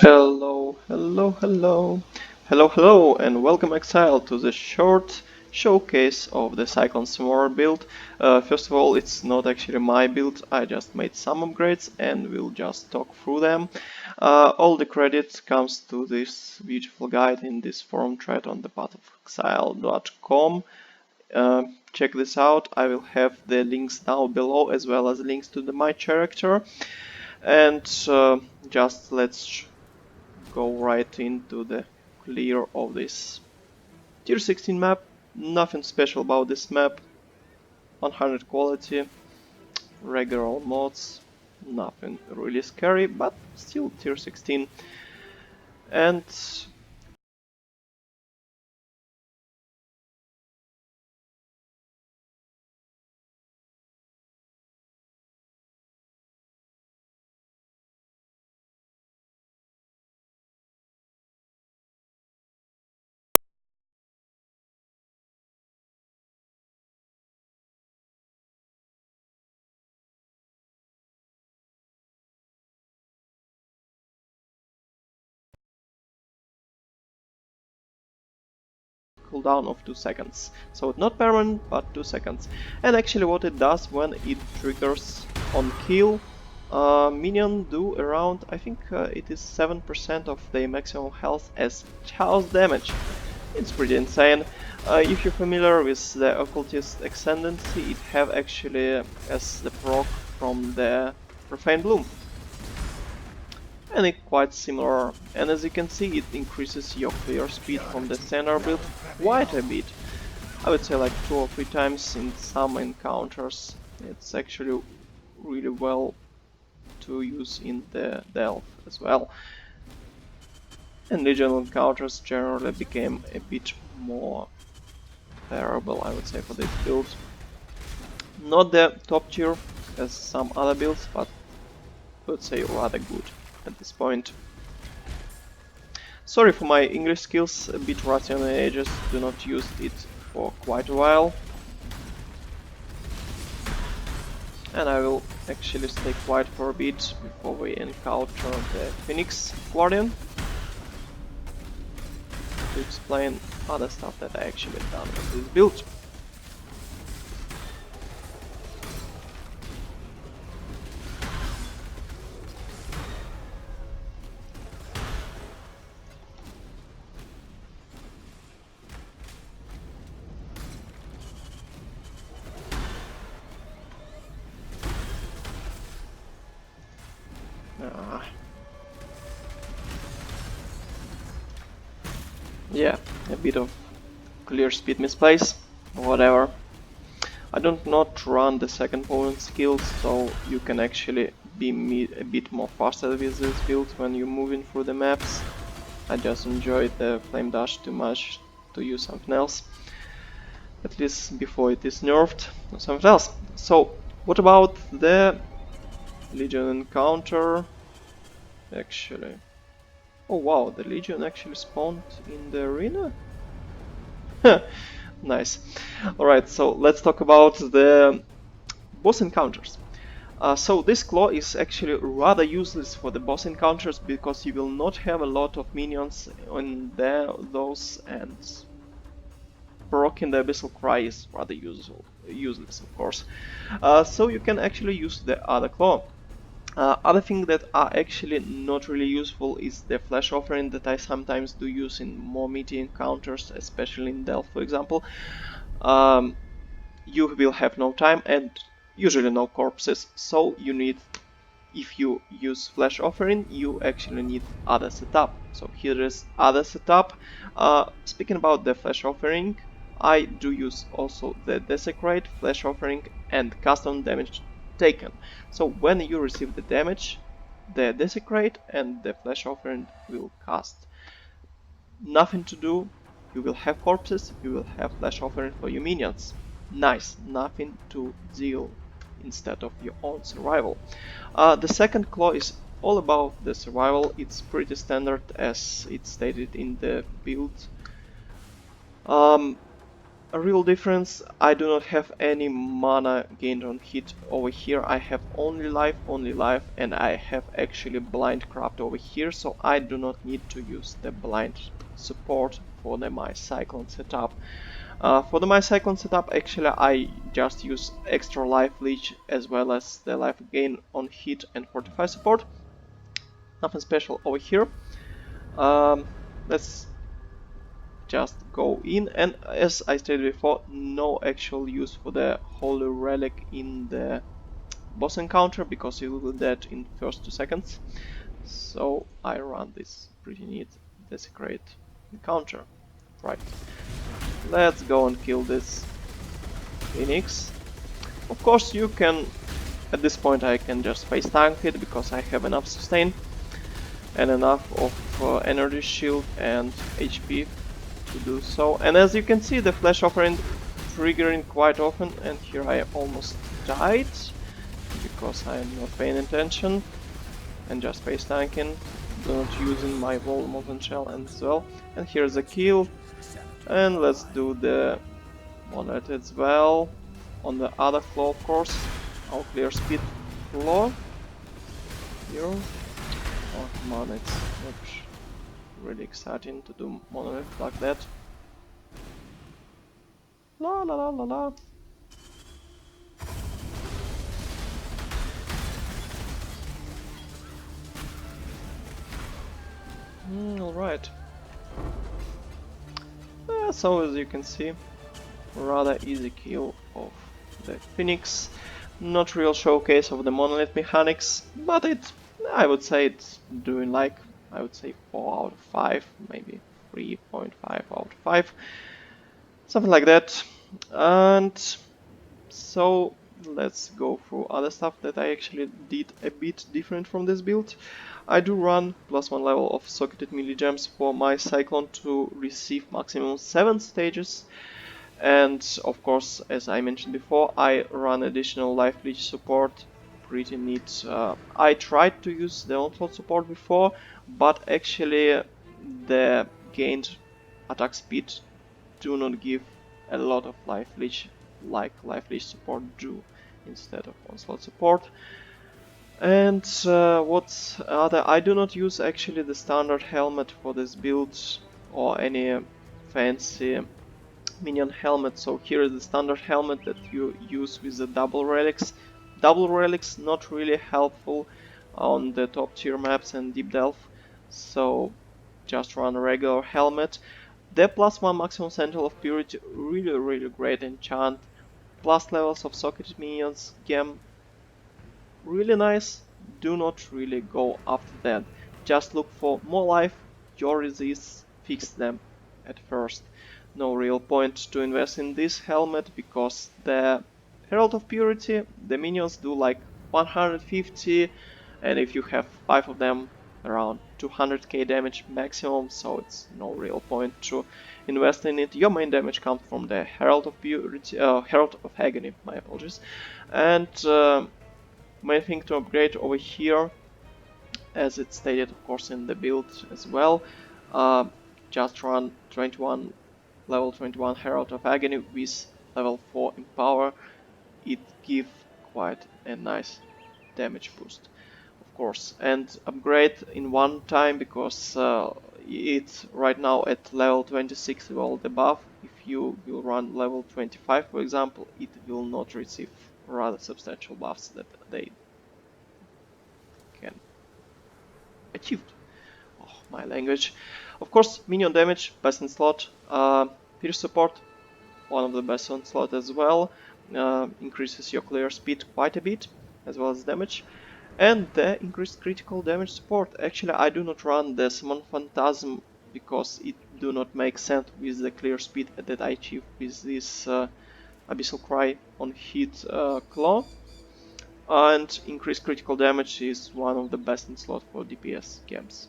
Hello, hello, hello, hello, hello, and welcome Exile to the short showcase of the Cyclone Small build. First of all, it's not actually my build, I just made some upgrades and we'll just talk through them. All the credit comes to this beautiful guide in this forum thread on the pathofexile.com. Check this out, I will have the links down below as well as links to my character. And just let's go right into the clear of this tier 16 map. Nothing special about this map. 100 quality, regular mods, nothing really scary, but still tier 16. And cooldown of 2 seconds. So not permanent, but 2 seconds. And actually what it does when it triggers on kill, minion do around, I think it is 7% of their maximum health as house damage. It's pretty insane. If you're familiar with the Occultist Ascendancy, it have actually as the proc from the Profane Bloom. And it's quite similar, and as you can see it increases your clear speed from the standard build quite a bit. I would say like 2 or 3 times in some encounters. It's actually really well to use in the Delph as well. And Legion encounters generally became a bit more bearable, I would say, for this build. Not the top tier as some other builds, but I would say rather good at this point. Sorry for my English skills, a bit rusty on the edges, do not use it for quite a while. And I will actually stay quiet for a bit before we encounter the Phoenix Guardian to explain other stuff that I actually done with this build. Yeah, a bit of clear speed misplace, whatever. I don't not run the second opponent skills, so you can actually be a bit more faster with this build when you're moving through the maps. I just enjoyed the flame dash too much to use something else, at least before it is nerfed or something else. So what about the Legion encounter? Actually, oh wow, the Legion actually spawned in the arena? Nice. Alright, so let's talk about the boss encounters. So this claw is actually rather useless for the boss encounters because you will not have a lot of minions on those, and proccing the Abyssal Cry is rather useless of course. So you can actually use the other claw. Other things that are actually not really useful is the flash offering that I sometimes do use in more meaty encounters, especially in Delph for example. You will have no time and usually no corpses, so you need, if you use flash offering, you actually need other setup. So here is other setup. Speaking about the flash offering, I do use also the desecrate, flash offering and custom damage taken. So when you receive the damage, the desecrate and the flash offering will cast. Nothing to do, you will have corpses, you will have flash offering for your minions. Nice, nothing to deal instead of your own survival. The second claw is all about the survival. It's pretty standard as it's stated in the build. a real difference. I do not have any mana gained on hit over here. I have only life, and I have actually blind craft over here, so I do not need to use the blind support for my Cyclone setup. For my Cyclone setup, actually I just use extra life leech as well as the life gain on hit and fortify support. Nothing special over here. Let's just go in, and as I stated before, no actual use for the Holy Relic in the boss encounter because you will do that in first 2 seconds. So I run this pretty neat Desecrate encounter. Right, let's go and kill this Phoenix. Of course you can, at this point I can just face tank it because I have enough sustain and enough of energy shield and HP to do so. And as you can see, the flash offering triggering quite often, and here I almost died because I am not paying attention and just face tanking, not using my wall molten shell as well. And here's a kill, and let's do the monolith as well on the other floor, of course. Our clear speed floor here. Oh come on, it's not really exciting to do monolith like that. La la la la la. Alright. So as you can see, rather easy kill of the Phoenix. Not real showcase of the monolith mechanics, but I would say it's doing like, I would say 4 out of 5, maybe 3.5 out of 5. Something like that. And so let's go through other stuff that I actually did a bit different from this build. I do run +1 level of socketed melee gems for my Cyclone to receive maximum 7 stages. And of course, as I mentioned before, I run additional life leech support. Pretty neat. I tried to use the onslaught support before, but actually the gained attack speed do not give a lot of life leech like life leech support do instead of onslaught support. And what's other? I do not use actually the standard helmet for this build or any fancy minion helmet. So here is the standard helmet that you use with the double relics. Double relics not really helpful on the top tier maps and deep delve, so just run a regular helmet. The +1 maximum Sentinel of Purity, really great enchant. Plus levels of socketed minions, gem, really nice. Do not really go after that. Just look for more life, your resists, fix them at first. No real point to invest in this helmet because the Herald of Purity, the minions do like 150, and if you have 5 of them, around 200k damage maximum, so it's no real point to invest in it. Your main damage comes from the Herald of Purity, Herald of Agony, my apologies. And main thing to upgrade over here, as it's stated of course in the build as well, just run level 21 Herald of Agony with level 4 in power. It gives quite a nice damage boost, of course, and upgrade in one time because it's right now at level 26 with all the buff. If you will run level 25 for example, it will not receive rather substantial buffs that they can achieve. Oh, my language. Of course, minion damage, best in slot. Pierce support, one of the best on slot as well. Increases your clear speed quite a bit, as well as damage. And the increased critical damage support. Actually, I do not run the Summon Phantasm because it do not make sense with the clear speed that I achieve with this Abyssal Cry on hit claw. And increased critical damage is one of the best in slot for DPS games.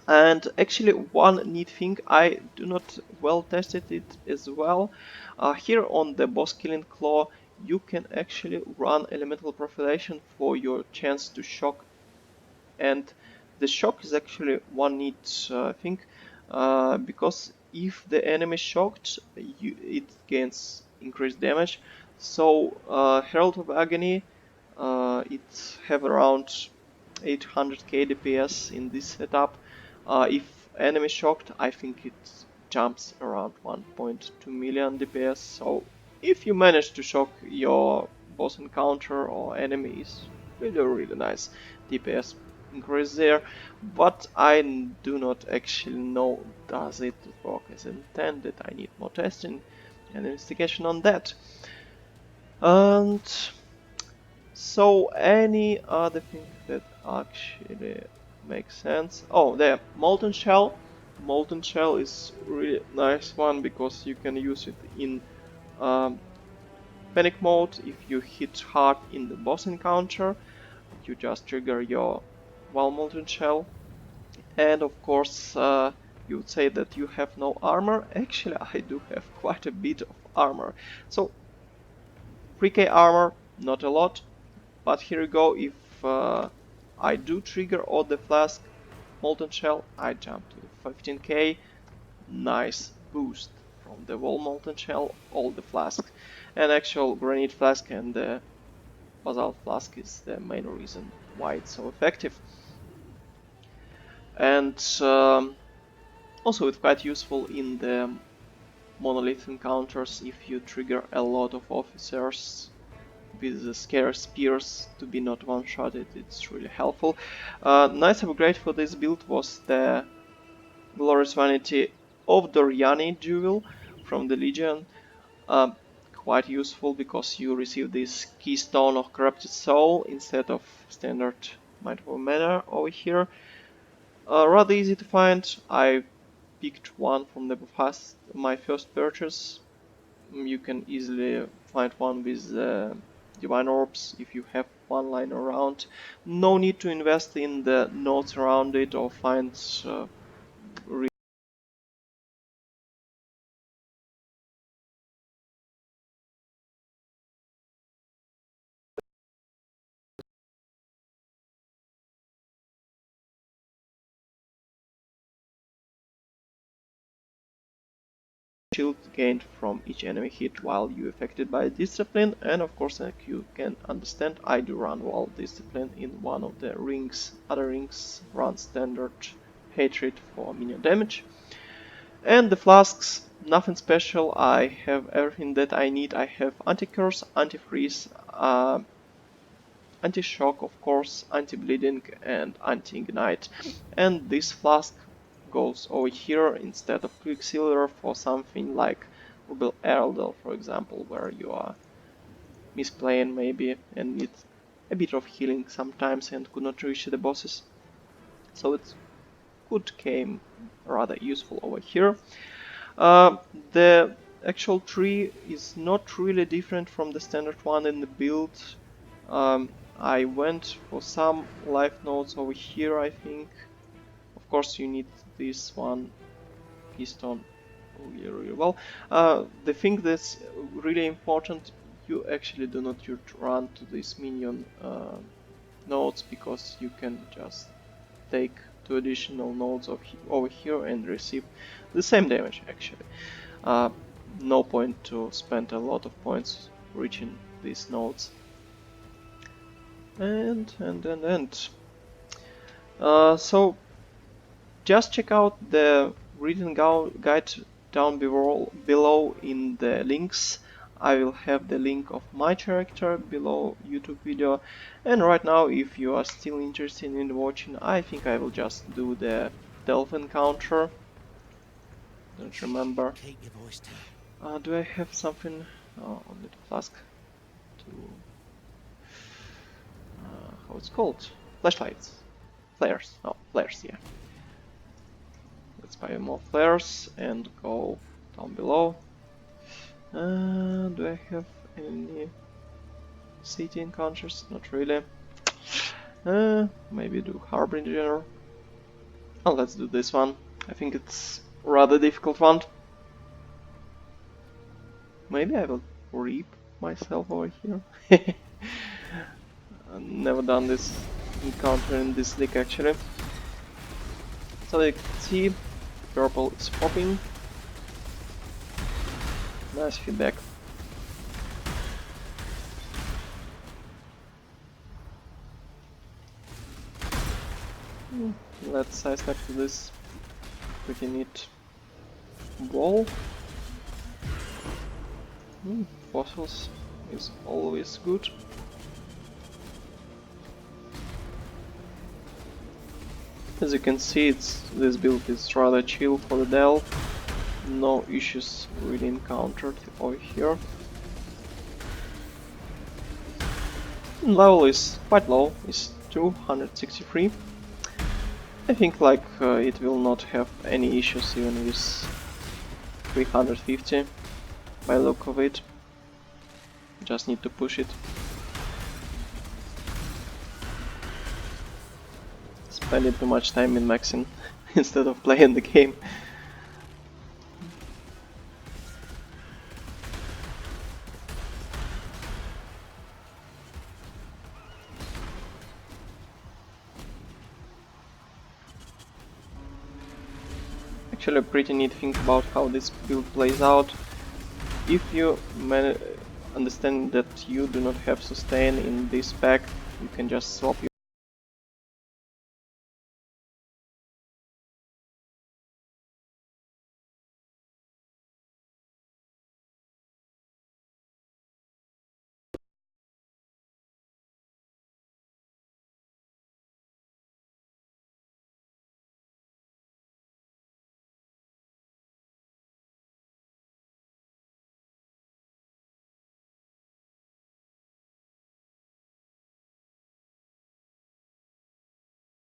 And actually one neat thing, I do not well tested it as well. Here on the boss killing claw you can actually run elemental profilation for your chance to shock, and the shock is actually one neat thing because if the enemy is shocked, it gains increased damage. So Herald of Agony, it have around 800k DPS in this setup. If enemy shocked, I think it jumps around 1.2 million DPS. So if you manage to shock your boss encounter or enemies, really nice DPS increase there. But I do not actually know does it work as intended. I need more testing and investigation on that. And so any other thing that actually makes sense? Oh, there, Molten Shell. Molten Shell is really nice one because you can use it in panic mode. If you hit hard in the boss encounter, you just trigger your Molten Shell. And of course, you would say that you have no armor. Actually, I do have quite a bit of armor. So 3k armor, not a lot. But here you go, if I do trigger all the flask molten shell, I jump to 15k, nice boost from the wall molten shell, all the flasks, and actual granite flask and the basalt flask is the main reason why it's so effective. And also it's quite useful in the monolith encounters if you trigger a lot of officers with the scare spears to be not one-shotted. It's really helpful. Nice upgrade for this build was the Glorious Vanity of Doriani Jewel from the Legion. Quite useful because you receive this Keystone of Corrupted Soul instead of standard Mindful Mana over here. Rather easy to find. I picked one from my first purchase. You can easily find one with Divine Orbs if you have one lying around. No need to invest in the nodes around it or find shield gained from each enemy hit while you affected by discipline. And of course, like you can understand, I do run wall discipline in one of the rings. Other rings run standard hatred for minion damage. And the flasks, nothing special. I have everything that I need. I have anti-curse, anti-freeze, anti-shock, of course, anti-bleeding, and anti-ignite. And this flask goes over here instead of Quicksilver for something like Rubel Eldel, for example, where you are misplaying maybe and need a bit of healing sometimes and could not reach the bosses. So it could came rather useful over here. The actual tree is not really different from the standard one in the build. I went for some life nodes over here, I think. Of course, you need this one, Keystone, really well. The thing that's really important, you actually do not run to these minion nodes because you can just take 2 additional nodes over here and receive the same damage actually. No point to spend a lot of points reaching these nodes. So just check out the written guide down below in the links. I will have the link of my character below YouTube video. And right now, if you are still interested in watching, I think I will just do the Delph encounter. Don't remember. Do I have something on the flask to how it's called? Flashlights, flares. Oh, flares, yeah. Let's buy more flares and go down below. Do I have any city encounters? Not really. Maybe do Harbinger. Oh, let's do this one. I think it's rather difficult one. Maybe I will reap myself over here. I've never done this encounter in this league actually. So you can see purple is popping Nice feedback. Let's sidestep to this pretty neat wall. Fossils is always good. As you can see, this build is rather chill for the delve. No issues really encountered over here. Level is quite low, it's 263. I think like it will not have any issues even with 350 by look of it. Just need to push it. Spending too much time in maxing instead of playing the game. Actually, a pretty neat thing about how this build plays out. If you understand that you do not have sustain in this pack, you can just swap your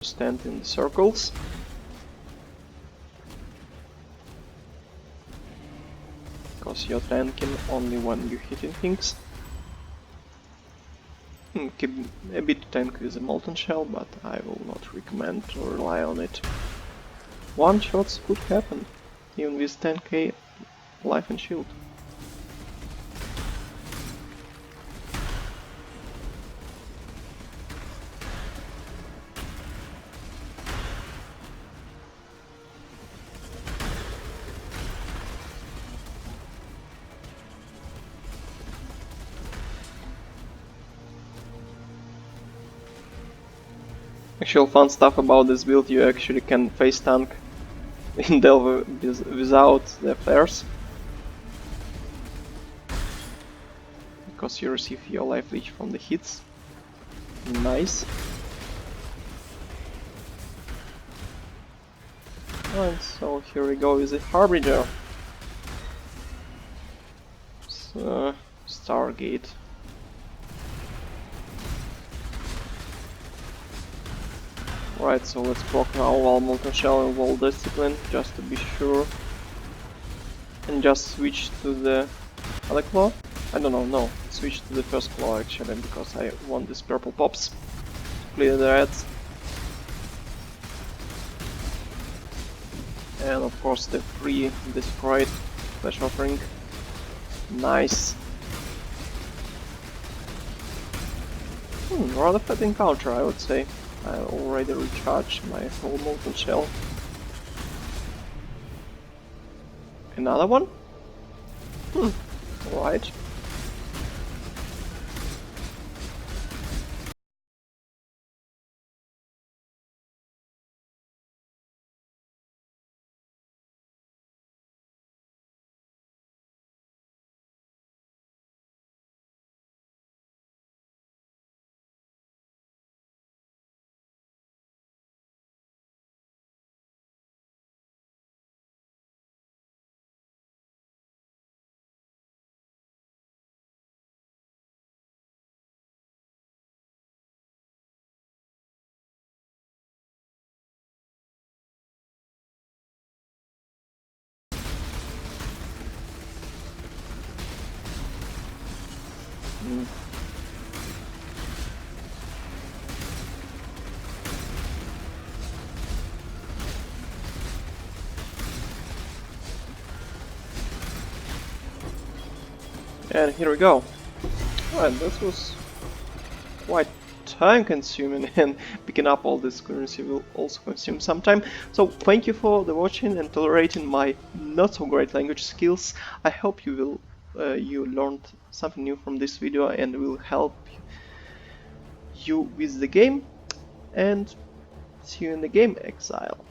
stand in the circles. Because you're tanking only when you're hitting things. Keep a bit tank with a molten shell, but I will not recommend to rely on it. One shots could happen, even with 10k life and shield. Actual fun stuff about this build, you actually can face tank in Delve without the flares. Because you receive your life leech from the hits. Nice. And so here we go with the Harbinger. So, Stargate. Right, so let's proc now while Molten Shell and Wall Discipline, just to be sure. And just switch to the other claw? I don't know, no. Switch to the first claw actually, because I want these purple pops to clear the reds. And of course the free Destroyed Flash Offering. Nice. Rather fat encounter, I would say. I already recharged my whole Molten Shell. Another one? Alright. And here we go. Alright, this was quite time consuming, and picking up all this currency will also consume some time. So thank you for the watching and tolerating my not so great language skills. I hope you will you learned something new from this video and will help you with the game. And see you in the game, Exile.